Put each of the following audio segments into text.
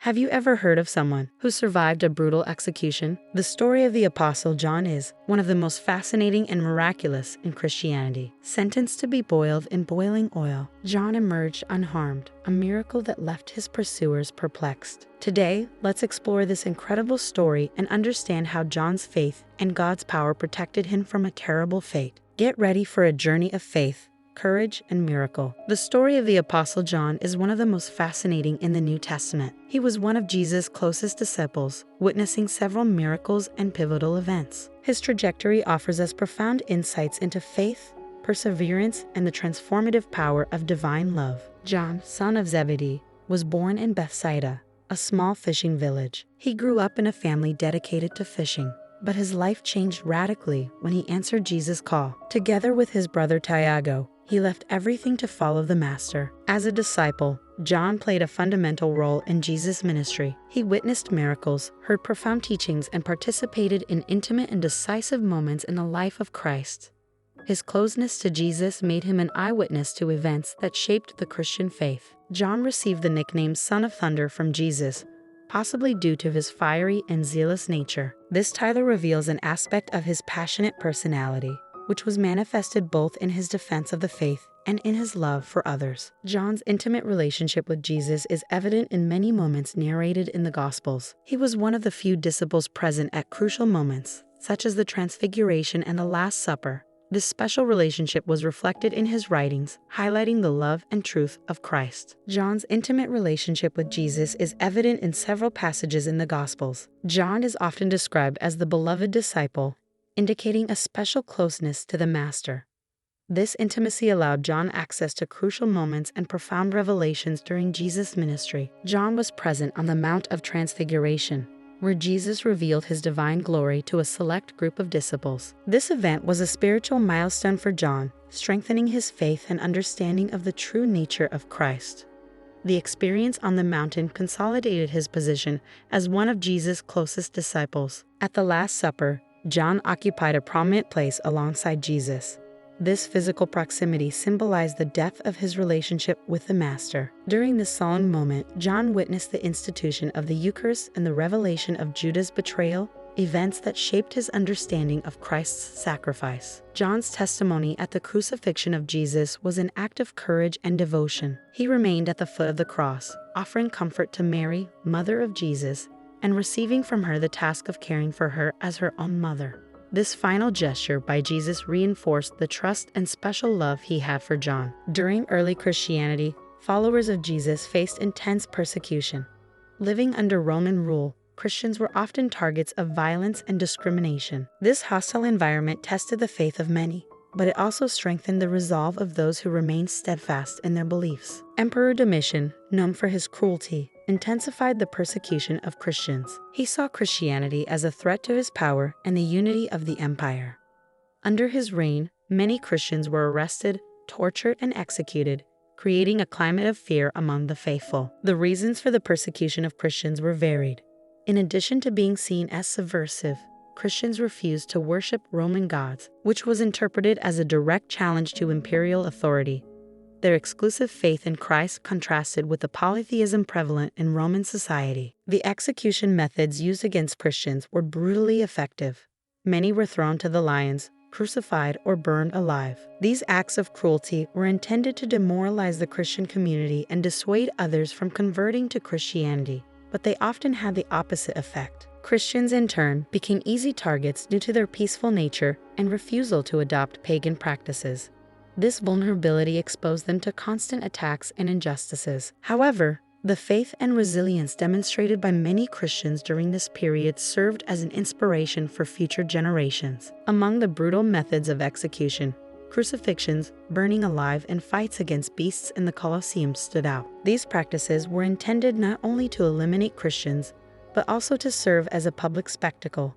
Have you ever heard of someone who survived a brutal execution? The story of the Apostle John is one of the most fascinating and miraculous in Christianity. Sentenced to be boiled in boiling oil, John emerged unharmed, a miracle that left his pursuers perplexed. Today, let's explore this incredible story and understand how John's faith and God's power protected him from a terrible fate. Get ready for a journey of faith, courage, and miracle. The story of the Apostle John is one of the most fascinating in the New Testament. He was one of Jesus' closest disciples, witnessing several miracles and pivotal events. His trajectory offers us profound insights into faith, perseverance, and the transformative power of divine love. John, son of Zebedee, was born in Bethsaida, a small fishing village. He grew up in a family dedicated to fishing. But his life changed radically when he answered Jesus' call. Together with his brother Tiago, he left everything to follow the Master. As a disciple, John played a fundamental role in Jesus' ministry. He witnessed miracles, heard profound teachings, and participated in intimate and decisive moments in the life of Christ. His closeness to Jesus made him an eyewitness to events that shaped the Christian faith. John received the nickname Son of Thunder from Jesus, possibly due to his fiery and zealous nature. This title reveals an aspect of his passionate personality, which was manifested both in his defense of the faith and in his love for others. John's intimate relationship with Jesus is evident in many moments narrated in the Gospels. He was one of the few disciples present at crucial moments, such as the Transfiguration and the Last Supper. This special relationship was reflected in his writings, highlighting the love and truth of Christ. John's intimate relationship with Jesus is evident in several passages in the Gospels. John is often described as the beloved disciple, indicating a special closeness to the Master. This intimacy allowed John access to crucial moments and profound revelations during Jesus' ministry. John was present on the Mount of Transfiguration, where Jesus revealed his divine glory to a select group of disciples. This event was a spiritual milestone for John, strengthening his faith and understanding of the true nature of Christ. The experience on the mountain consolidated his position as one of Jesus' closest disciples. At the Last Supper, John occupied a prominent place alongside Jesus. This physical proximity symbolized the depth of his relationship with the Master. During this solemn moment, John witnessed the institution of the Eucharist and the revelation of Judas' betrayal, events that shaped his understanding of Christ's sacrifice. John's testimony at the crucifixion of Jesus was an act of courage and devotion. He remained at the foot of the cross, offering comfort to Mary, mother of Jesus, and receiving from her the task of caring for her as her own mother. This final gesture by Jesus reinforced the trust and special love he had for John. During early Christianity, followers of Jesus faced intense persecution. Living under Roman rule, Christians were often targets of violence and discrimination. This hostile environment tested the faith of many, but it also strengthened the resolve of those who remained steadfast in their beliefs. Emperor Domitian, known for his cruelty, intensified the persecution of Christians. He saw Christianity as a threat to his power and the unity of the empire. Under his reign, many Christians were arrested, tortured, and executed, creating a climate of fear among the faithful. The reasons for the persecution of Christians were varied. In addition to being seen as subversive, Christians refused to worship Roman gods, which was interpreted as a direct challenge to imperial authority. Their exclusive faith in Christ contrasted with the polytheism prevalent in Roman society. The execution methods used against Christians were brutally effective. Many were thrown to the lions, crucified, or burned alive. These acts of cruelty were intended to demoralize the Christian community and dissuade others from converting to Christianity, but they often had the opposite effect. Christians, in turn, became easy targets due to their peaceful nature and refusal to adopt pagan practices. This vulnerability exposed them to constant attacks and injustices. However, the faith and resilience demonstrated by many Christians during this period served as an inspiration for future generations. Among the brutal methods of execution, crucifixions, burning alive, and fights against beasts in the Colosseum stood out. These practices were intended not only to eliminate Christians, but also to serve as a public spectacle.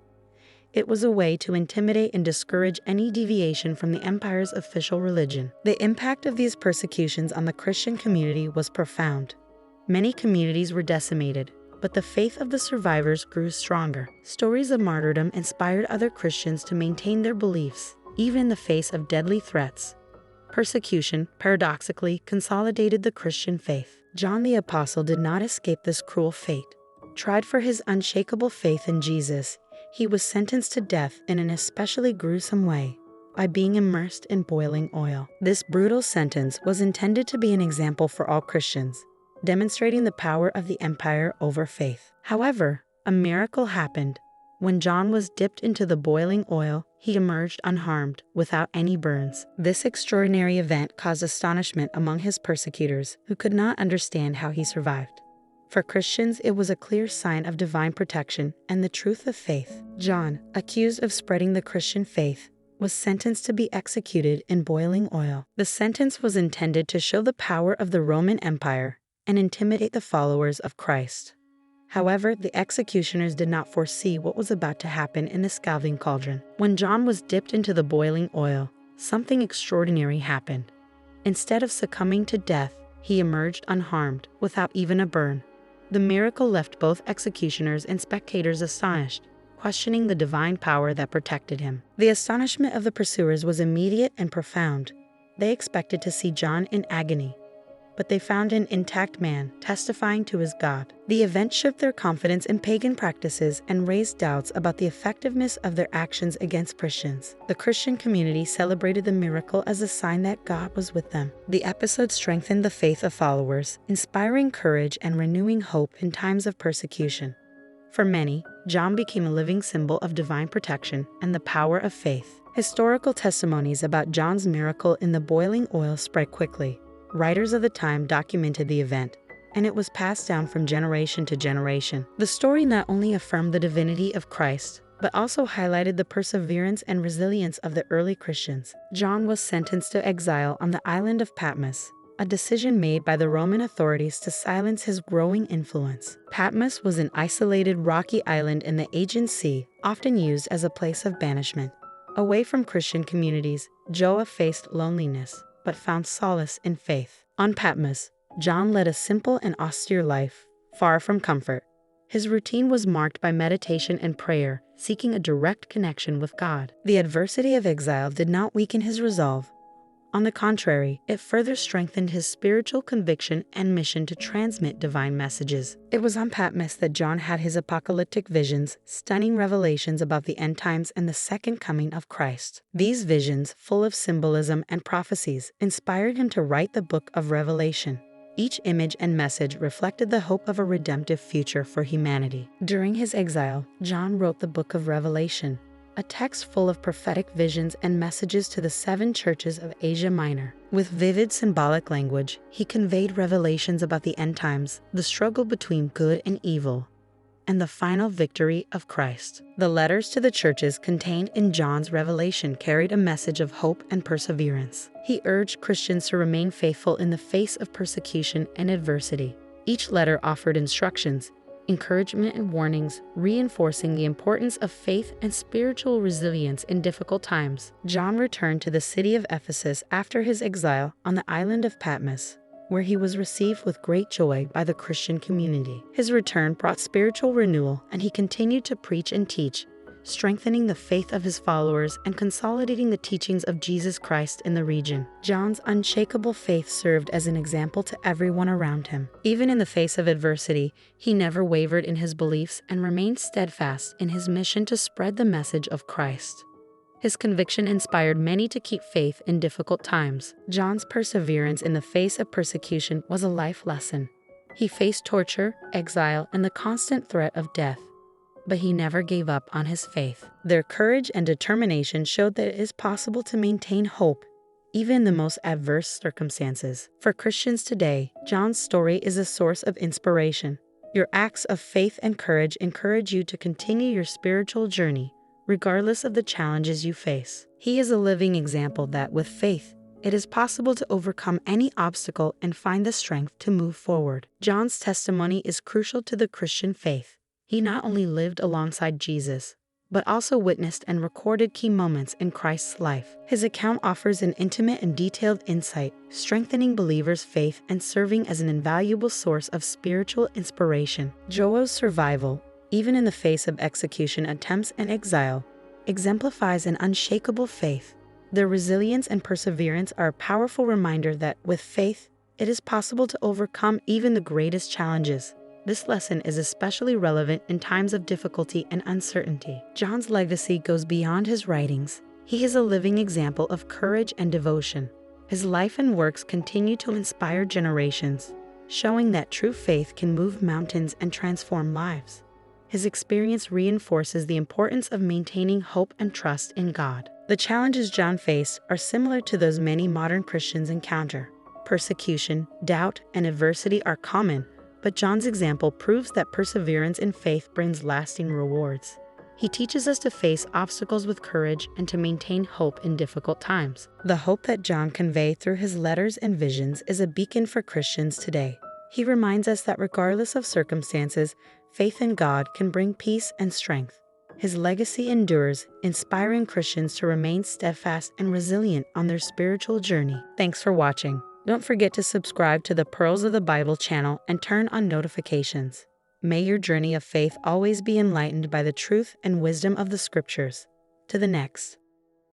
It was a way to intimidate and discourage any deviation from the empire's official religion. The impact of these persecutions on the Christian community was profound. Many communities were decimated, but the faith of the survivors grew stronger. Stories of martyrdom inspired other Christians to maintain their beliefs, even in the face of deadly threats. Persecution, paradoxically, consolidated the Christian faith. John the Apostle did not escape this cruel fate. Tried for his unshakable faith in Jesus, he was sentenced to death in an especially gruesome way, by being immersed in boiling oil. This brutal sentence was intended to be an example for all Christians, demonstrating the power of the empire over faith. However, a miracle happened. When John was dipped into the boiling oil, he emerged unharmed, without any burns. This extraordinary event caused astonishment among his persecutors, who could not understand how he survived. For Christians, it was a clear sign of divine protection and the truth of faith. John, accused of spreading the Christian faith, was sentenced to be executed in boiling oil. The sentence was intended to show the power of the Roman Empire and intimidate the followers of Christ. However, the executioners did not foresee what was about to happen in the scalding cauldron. When John was dipped into the boiling oil, something extraordinary happened. Instead of succumbing to death, he emerged unharmed, without even a burn. The miracle left both executioners and spectators astonished, questioning the divine power that protected him. The astonishment of the pursuers was immediate and profound. They expected to see John in agony, but they found an intact man testifying to his God. The event shook their confidence in pagan practices and raised doubts about the effectiveness of their actions against Christians. The Christian community celebrated the miracle as a sign that God was with them. The episode strengthened the faith of followers, inspiring courage and renewing hope in times of persecution. For many, John became a living symbol of divine protection and the power of faith. Historical testimonies about John's miracle in the boiling oil spread quickly. Writers of the time documented the event, and it was passed down from generation to generation. The story not only affirmed the divinity of Christ, but also highlighted the perseverance and resilience of the early Christians. John was sentenced to exile on the island of Patmos, a decision made by the Roman authorities to silence his growing influence. Patmos was an isolated rocky island in the Aegean Sea, often used as a place of banishment. Away from Christian communities, John faced loneliness, but found solace in faith. On Patmos, John led a simple and austere life, far from comfort. His routine was marked by meditation and prayer, seeking a direct connection with God. The adversity of exile did not weaken his resolve. On the contrary, it further strengthened his spiritual conviction and mission to transmit divine messages. It was on Patmos that John had his apocalyptic visions, stunning revelations about the end times and the second coming of Christ. These visions, full of symbolism and prophecies, inspired him to write the book of Revelation. Each image and message reflected the hope of a redemptive future for humanity. During his exile, John wrote the book of Revelation, a text full of prophetic visions and messages to the 7 churches of Asia Minor. With vivid symbolic language, he conveyed revelations about the end times, the struggle between good and evil, and the final victory of Christ. The letters to the churches contained in John's revelation carried a message of hope and perseverance. He urged Christians to remain faithful in the face of persecution and adversity. Each letter offered instructions, encouragement and warnings, reinforcing the importance of faith and spiritual resilience in difficult times. John returned to the city of Ephesus after his exile on the island of Patmos, where he was received with great joy by the Christian community. His return brought spiritual renewal, and he continued to preach and teach, strengthening the faith of his followers and consolidating the teachings of Jesus Christ in the region. John's unshakable faith served as an example to everyone around him. Even in the face of adversity, he never wavered in his beliefs and remained steadfast in his mission to spread the message of Christ. His conviction inspired many to keep faith in difficult times. John's perseverance in the face of persecution was a life lesson. He faced torture, exile, and the constant threat of death, but he never gave up on his faith. Their courage and determination showed that it is possible to maintain hope, even in the most adverse circumstances. For Christians today, John's story is a source of inspiration. Your acts of faith and courage encourage you to continue your spiritual journey, regardless of the challenges you face. He is a living example that, with faith, it is possible to overcome any obstacle and find the strength to move forward. John's testimony is crucial to the Christian faith. He not only lived alongside Jesus, but also witnessed and recorded key moments in Christ's life. His account offers an intimate and detailed insight, strengthening believers' faith and serving as an invaluable source of spiritual inspiration. John's survival, even in the face of execution attempts and exile, exemplifies an unshakable faith. Their resilience and perseverance are a powerful reminder that, with faith, it is possible to overcome even the greatest challenges. This lesson is especially relevant in times of difficulty and uncertainty. John's legacy goes beyond his writings. He is a living example of courage and devotion. His life and works continue to inspire generations, showing that true faith can move mountains and transform lives. His experience reinforces the importance of maintaining hope and trust in God. The challenges John faced are similar to those many modern Christians encounter. Persecution, doubt, and adversity are common, but John's example proves that perseverance in faith brings lasting rewards. He teaches us to face obstacles with courage and to maintain hope in difficult times. The hope that John conveyed through his letters and visions is a beacon for Christians today. He reminds us that regardless of circumstances, faith in God can bring peace and strength. His legacy endures, inspiring Christians to remain steadfast and resilient on their spiritual journey. Thanks for watching. Don't forget to subscribe to the Pearls of the Bible channel and turn on notifications. May your journey of faith always be enlightened by the truth and wisdom of the Scriptures. To the next.